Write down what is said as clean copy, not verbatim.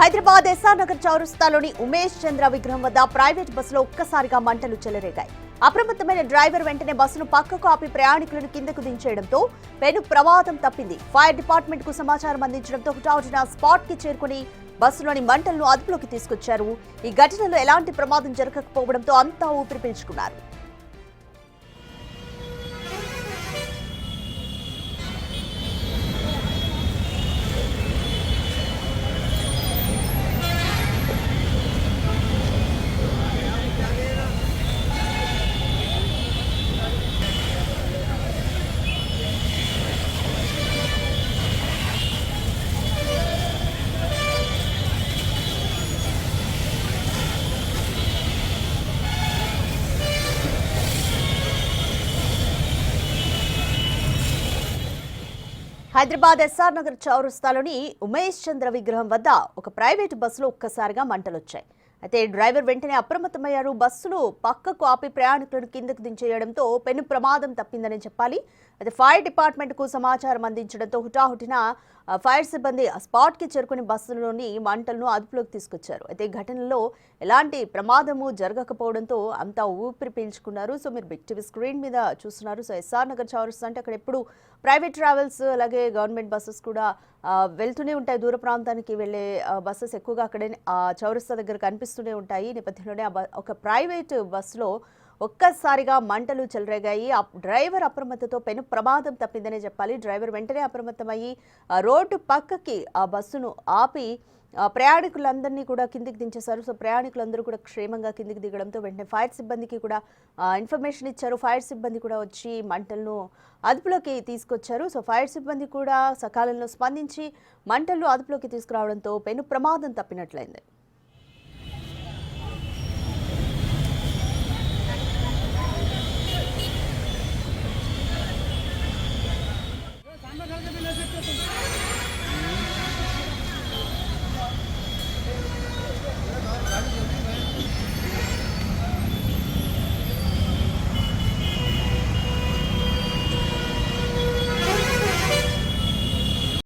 Hyderabad SR Nagar చౌరస్తాలోని Umesh చంద్ర విగ్రహం వద్ద private బస్సులో ఒక్కసారిగా మంటలు చెలరేగాయి. అప్రమత్తమైన డ్రైవర్ వెంటనే బస్సును పక్కకు ఆపి ప్రయాణికులను కిందకు దించేయడంతో పెను ప్రమాదం తప్పింది. ఫైర్ డిపార్ట్మెంట్ కు సమాచారం అందించడంతో హుటాహుటిన స్పాట్ కి చేరుకుని బస్సులోని మంటలను అదుపులోకి తీసుకొచ్చారు. ఈ ఘటనలో ఎలాంటి ప్రమాదం జరగకపోవడంతో అంతా ఊపిరి పీల్చుకున్నారు. హైదరాబాద్ ఎస్ఆర్ నగర్ చౌరస్తాలోని ఉమేష్ చంద్ర విగ్రహం వద్ద ఒక ప్రైవేటు బస్సులో ఒక్కసారిగా మంటలొచ్చాయి. అయితే డ్రైవర్ వెంటనే అప్రమత్తమయ్యారు. బస్సును పక్కకు ఆపి ప్రయాణికులను కిందకు దించేయడంతో పెను ప్రమాదం తప్పిందని చెప్పాలి. అయితే ఫైర్ డిపార్ట్మెంట్ కు సమాచారం అందించడంతో హుటాహుటిన ఫైర్ సిబ్బంది ఆ స్పాట్ కి చేరుకుని బస్సులోని మంటలను అదుపులోకి తీసుకొచ్చారు. అయితే ఘటనలో ఎలాంటి ప్రమాదము జరగకపోవడంతో అంతా ఊపిరి పీల్చుకున్నారు. సో మీరు బిగ్ టీవీ స్క్రీన్ మీద చూస్తున్నారు. సో ఎస్ఆర్ నగర్ చౌరస్తా అంటే అక్కడ ఎప్పుడు ప్రైవేట్ ట్రావెల్స్ అలాగే గవర్నమెంట్ బస్సెస్ కూడా వెళ్తూనే ఉంటాయి. దూర ప్రాంతానికి వెళ్లే బస్సెస్ ఎక్కువగా అక్కడే చౌరస్తా దగ్గర కనిపిస్తూనే ఉంటాయి. ఈ నేపథ్యంలోనే ఒక ప్రైవేట్ బస్సులో ఒక్కసారిగా మంటలు చెలరేగాయి. ఆ డ్రైవర్ అప్రమత్తతో పెను ప్రమాదం తప్పిందనే చెప్పాలి. డ్రైవర్ వెంటనే అప్రమత్తమయ్యి రోడ్డు పక్కకి ఆ బస్సును ఆపి ప్రయాణికులందరినీ కూడా కిందికి దించేశారు. సో ప్రయాణికులందరూ కూడా క్షేమంగా కిందికి దిగడంతో వెంటనే ఫైర్ సిబ్బందికి కూడా ఇన్ఫర్మేషన్ ఇచ్చారు. ఫైర్ సిబ్బంది కూడా వచ్చి మంటలను అదుపులోకి తీసుకొచ్చారు. సో ఫైర్ సిబ్బంది కూడా సకాలంలో స్పందించి మంటలను అదుపులోకి తీసుకురావడంతో పెను ప్రమాదం తప్పినట్లయింది.